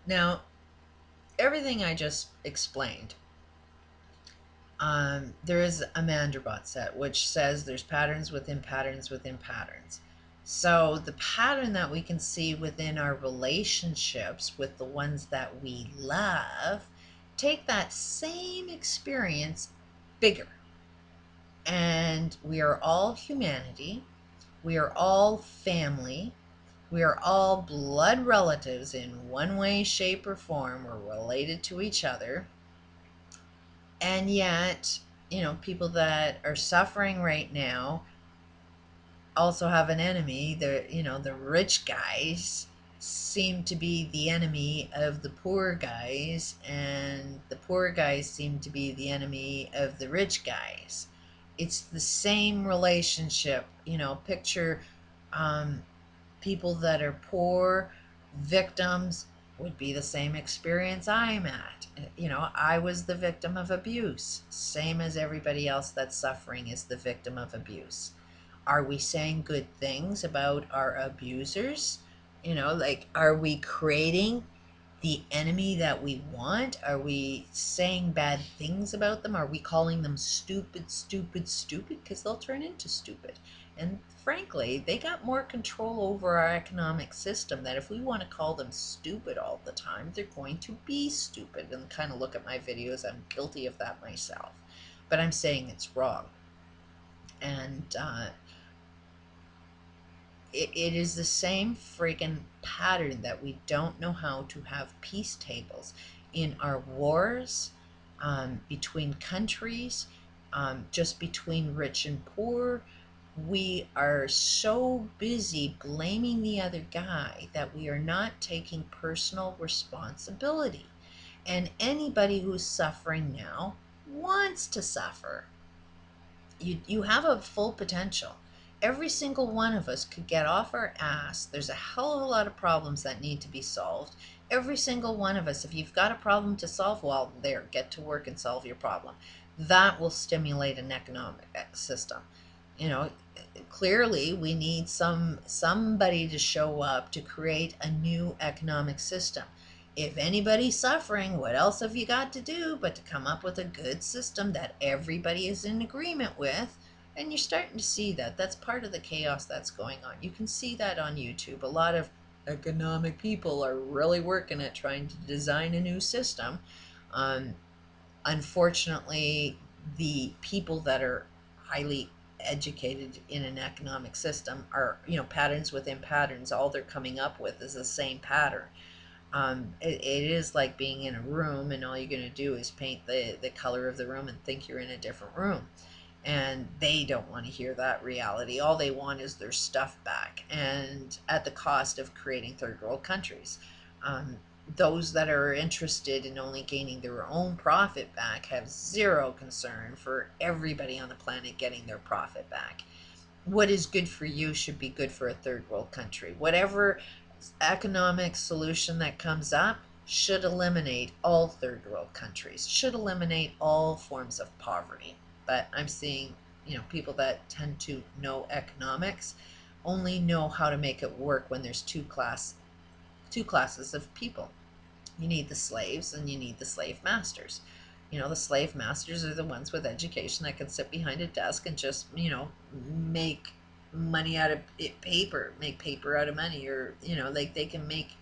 Now, everything I just explained, there is a Mandelbrot set, which says there's patterns within patterns within patterns. So the pattern that we can see within our relationships with the ones that we love, take that same experience bigger. And we are all humanity. We are all family. We are all blood relatives in one way, shape, or form. We're related to each other. And yet, people that are suffering right now also have an enemy. The rich guys seem to be the enemy of the poor guys, and the poor guys seem to be the enemy of the rich guys. It's the same relationship. Picture um, people that are poor, victims, would be the same experience I'm at. I was the victim of abuse, same as everybody else that's suffering is the victim of abuse. Are we saying good things about our abusers? Like, are we creating the enemy that we want? Are we saying bad things about them? Are we calling them stupid, stupid, stupid? Because they'll turn into stupid. And frankly, they got more control over our economic system that if we want to call them stupid all the time, they're going to be stupid. And kind of look at my videos, I'm guilty of that myself. But I'm saying it's wrong. And it is the same friggin' pattern that we don't know how to have peace tables in our wars, between countries, just between rich and poor. We are so busy blaming the other guy that we are not taking personal responsibility. And anybody who's suffering now wants to suffer. You have a full potential. Every single one of us could get off our ass. There's a hell of a lot of problems that need to be solved. Every single one of us, if you've got a problem to solve, well, there, get to work and solve your problem. That will stimulate an economic system. You know, Clearly we need somebody to show up to create a new economic system. If anybody's suffering, what else have you got to do but to come up with a good system that everybody is in agreement with? And you're starting to see that. That's part of the chaos that's going on. You can see that on YouTube. A lot of economic people are really working at trying to design a new system. Um, Unfortunately, the people that are highly educated in an economic system are, patterns within patterns. All they're coming up with is the same pattern. It is like being in a room and all you're going to do is paint the color of the room and think you're in a different room. And they don't want to hear that reality. All they want is their stuff back, and at the cost of creating third world countries. Um, those that are interested in only gaining their own profit back have zero concern for everybody on the planet getting their profit back. What is good for you should be good for a third world country. Whatever economic solution that comes up should eliminate all third world countries, should eliminate all forms of poverty. But I'm seeing, people that tend to know economics only know how to make it work when there's two classes of people. You need the slaves and you need the slave masters. The slave masters are the ones with education that can sit behind a desk and just, make money out of paper, make paper out of money, or, like they can make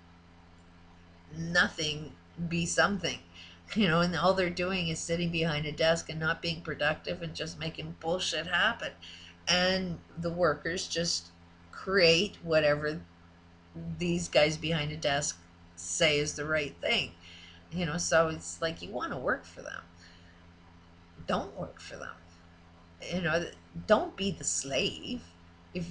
nothing be something, and all they're doing is sitting behind a desk and not being productive and just making bullshit happen. And the workers just create whatever these guys behind a desk say is the right thing. So it's like, you want to work for them, don't work for them. you know don't be the slave. If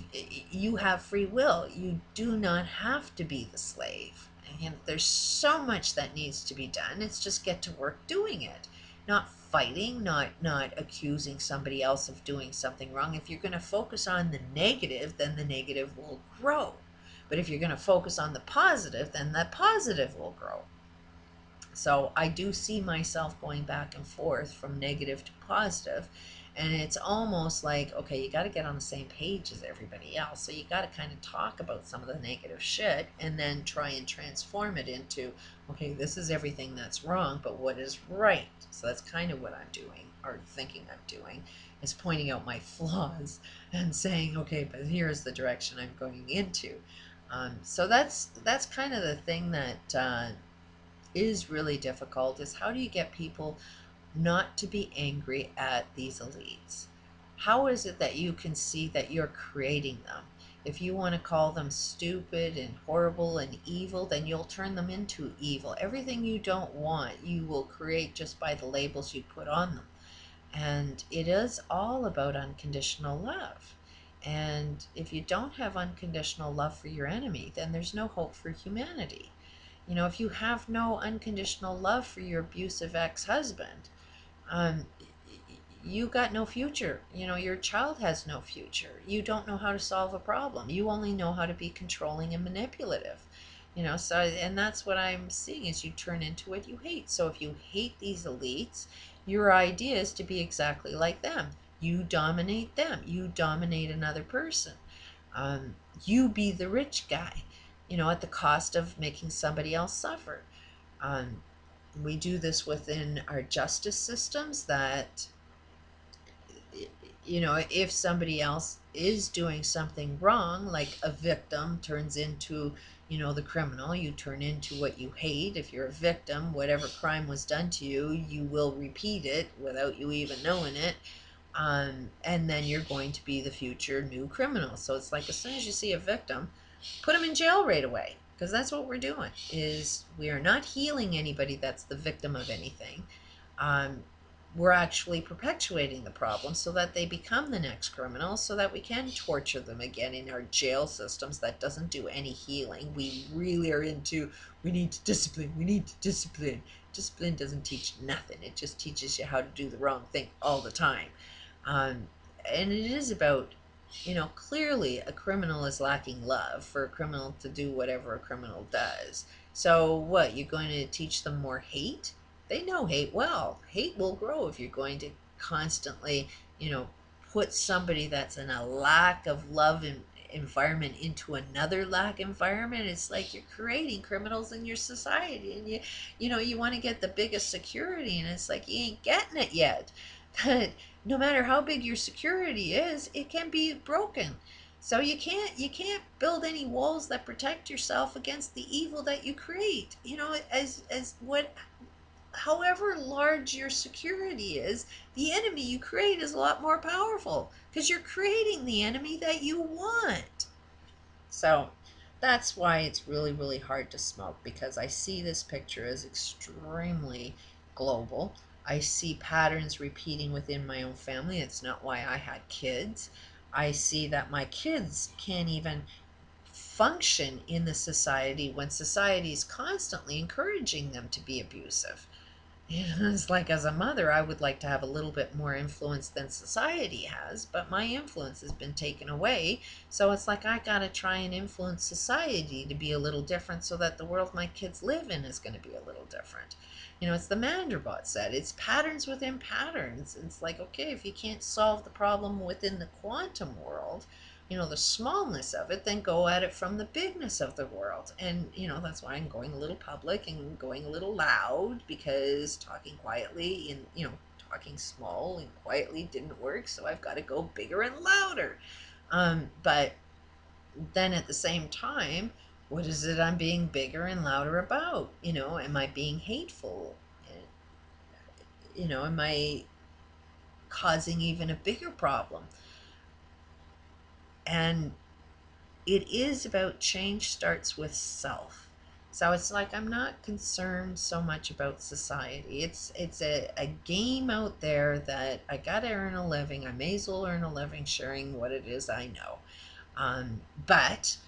you have free will, you do not have to be the slave. And there's so much that needs to be done. It's just get to work doing it, not fighting, not accusing somebody else of doing something wrong. If you're going to focus on the negative, then the negative will grow. But if you're going to focus on the positive, then the positive will grow. So I do see myself going back and forth from negative to positive, and it's almost like, okay, you got to get on the same page as everybody else. So you got to kind of talk about some of the negative shit and then try and transform it into, okay, this is everything that's wrong, but what is right? So that's kind of what I'm doing, or thinking I'm doing, is pointing out my flaws and saying, okay, but here's the direction I'm going into. So that's kind of the thing that is really difficult, is how do you get people not to be angry at these elites? How is it that you can see that you're creating them? If you want to call them stupid and horrible and evil, then you'll turn them into evil. Everything you don't want, you will create just by the labels you put on them. And it is all about unconditional love. And if you don't have unconditional love for your enemy, then there's no hope for humanity. You know, if you have no unconditional love for your abusive ex-husband, um, you got no future. You know, your child has no future. You don't know how to solve a problem. You only know how to be controlling and manipulative. You know, so, and that's what I'm seeing, is you turn into what you hate. So if you hate these elites, your idea is to be exactly like them. You dominate them. You dominate another person. Um, you be the rich guy, you know, at the cost of making somebody else suffer. Um, we do this within our justice systems, that, you know, if somebody else is doing something wrong, like a victim turns into, you know, the criminal, you turn into what you hate. If you're a victim, whatever crime was done to you, you will repeat it without you even knowing it. And then you're going to be the future new criminal. So it's like, as soon as you see a victim, put them in jail right away, because that's what we're doing. Is we are not healing anybody that's the victim of anything. um, we're actually perpetuating the problem so that they become the next criminal, so that we can torture them again in our jail systems. That doesn't do any healing. We really are into, we need to discipline, we need to discipline. Discipline doesn't teach nothing. It just teaches you how to do the wrong thing all the time. um, and it is about, you know, clearly a criminal is lacking love for a criminal to do whatever a criminal does. So what, you're going to teach them more hate? They know hate well. Hate will grow if you're going to constantly, you know, put somebody that's in a lack of love and environment into another lack environment. It's like you're creating criminals in your society, and you know, you want to get the biggest security, and it's like you ain't getting it yet. No matter how big your security is, it can be broken. So you can't build any walls that protect yourself against the evil that you create. You know, as what, however large your security is, the enemy you create is a lot more powerful, because you're creating the enemy that you want. So that's why it's really, really hard to smoke, because I see this picture as extremely global. I see patterns repeating within my own family. It's not why I had kids. I see that my kids can't even function in the society when society is constantly encouraging them to be abusive. You know, it's like, as a mother, I would like to have a little bit more influence than society has, but my influence has been taken away. So it's like I gotta try and influence society to be a little different, so that the world my kids live in is going to be a little different. You know, it's the Mandelbrot set. It's patterns within patterns. It's like, okay, if you can't solve the problem within the quantum world, you know, the smallness of it, then go at it from the bigness of the world. And, you know, that's why I'm going a little public and going a little loud, because talking quietly and, you know, talking small and quietly didn't work. So I've got to go bigger and louder. But then at the same time, what is it I'm being bigger and louder about? You know, am I being hateful? You know, am I causing even a bigger problem? And it is about change starts with self. So it's like, I'm not concerned so much about society. It's a game out there that I gotta earn a living. I may as well earn a living sharing what it is I know. But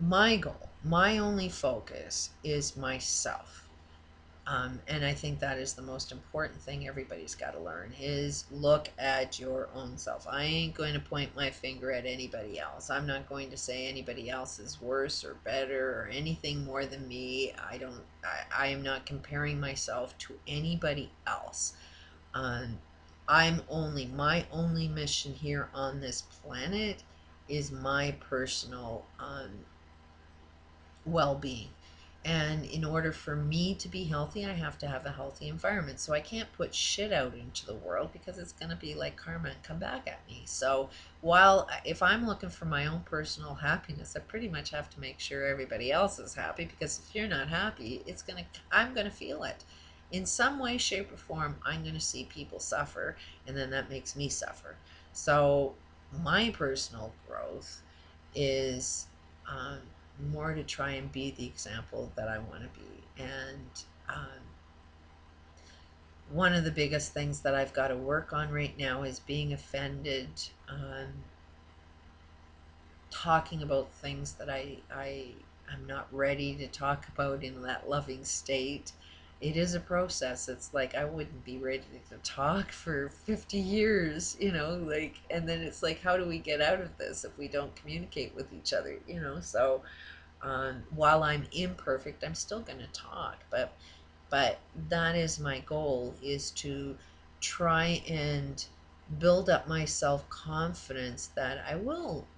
my goal, my only focus is myself. And I think that is the most important thing everybody's got to learn is look at your own self. I ain't going to point my finger at anybody else. I'm not going to say anybody else is worse or better or anything more than me. I am not comparing myself to anybody else. Um, my only mission here on this planet is my personal well-being. And in order for me to be healthy, I have to have a healthy environment. So I can't put shit out into the world because it's going to be like karma and come back at me. So while if I'm looking for my own personal happiness, I pretty much have to make sure everybody else is happy, because if you're not happy, I'm going to feel it. In some way, shape, or form, I'm going to see people suffer, and then that makes me suffer. So my personal growth is um, more to try and be the example that I want to be. And one of the biggest things that I've got to work on right now is being offended, talking about things that I'm not ready to talk about in that loving state. It is a process. It's like I wouldn't be ready to talk for 50 years, like, and then it's like, how do we get out of this if we don't communicate with each other, So while I'm imperfect, I'm still going to talk, but that is my goal, is to try and build up my self-confidence that I will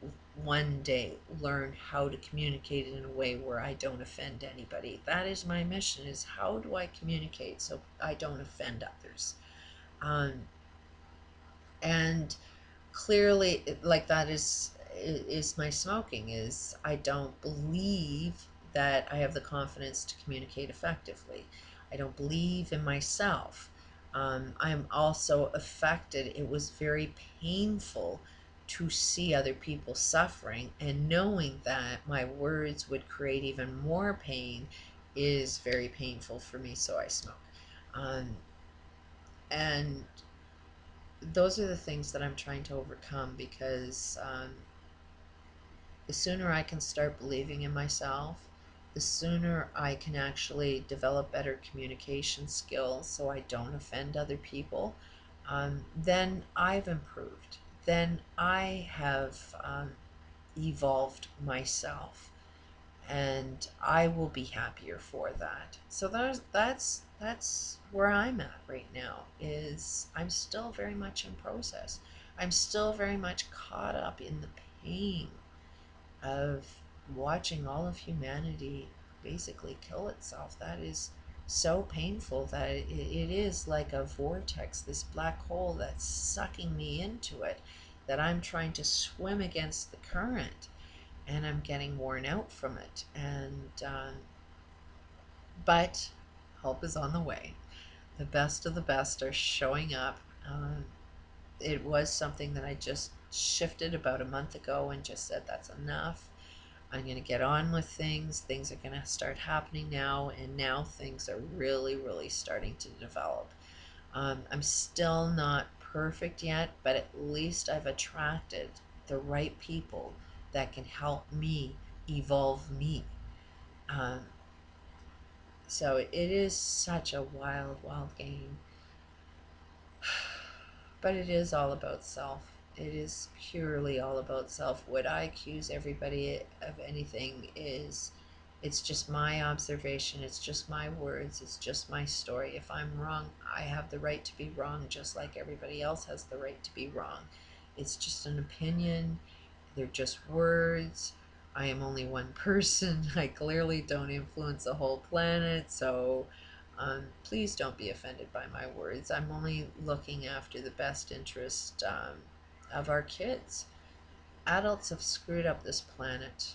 one day learn how to communicate in a way where I don't offend anybody. That is my mission, is how do I communicate so I don't offend others. Um, and clearly, like, that is my smoking, is I don't believe that I have the confidence to communicate effectively. I don't believe in myself. I'm also affected. It was very painful to see other people suffering, and knowing that my words would create even more pain is very painful for me, so I smoke. Um, and those are the things that I'm trying to overcome, because the sooner I can start believing in myself, the sooner I can actually develop better communication skills so I don't offend other people, then I've improved. Then I have evolved myself, and I will be happier for that. So that's where I'm at right now. Is I'm still very much in process. I'm still very much caught up in the pain of watching all of humanity basically kill itself. That is so painful that it is like a vortex, this black hole that's sucking me into it, that I'm trying to swim against the current, and I'm getting worn out from it. And but help is on the way. The best of the best are showing up. It was something that I just shifted about a month ago and just said, that's enough. I'm going to get on with things. Things are going to start happening now, and now things are really, really starting to develop. I'm still not perfect yet, but at least I've attracted the right people that can help me evolve me. Um, so it is such a wild, wild game. But it is all about self. It is purely all about self. Would I accuse everybody of anything? Is It's just my observation, it's just my words, it's just my story. If I'm wrong, I have the right to be wrong, just like everybody else has the right to be wrong. It's just an opinion. They're just words. I am only one person. I clearly don't influence the whole planet, so please don't be offended by my words. I'm only looking after the best interest of our kids. Adults have screwed up this planet.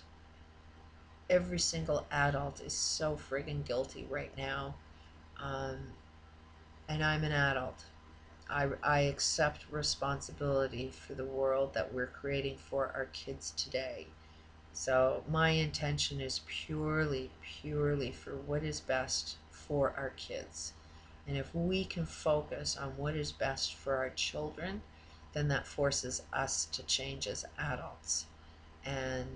Every single adult is so friggin' guilty right now. Um, and I'm an adult. I accept responsibility for the world that we're creating for our kids today. So my intention is purely, purely for what is best for our kids. And if we can focus on what is best for our children, then that forces us to change as adults. And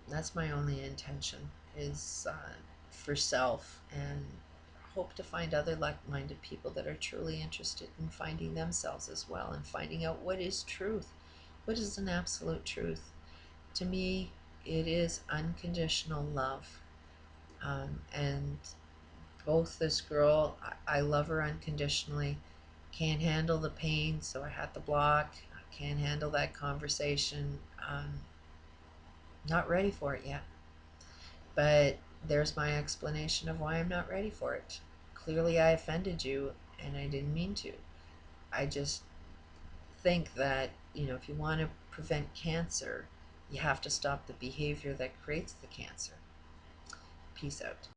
that's my only intention, is for self, and hope to find other like-minded people that are truly interested in finding themselves as well and finding out what is truth, what is an absolute truth. To me, it is unconditional love. And both this girl, I love her unconditionally, can't handle the pain, so I had to block. I can't handle that conversation. Not ready for it yet. But there's my explanation of why I'm not ready for it. Clearly, I offended you, and I didn't mean to. I just think that, if you want to prevent cancer, you have to stop the behavior that creates the cancer. Peace out.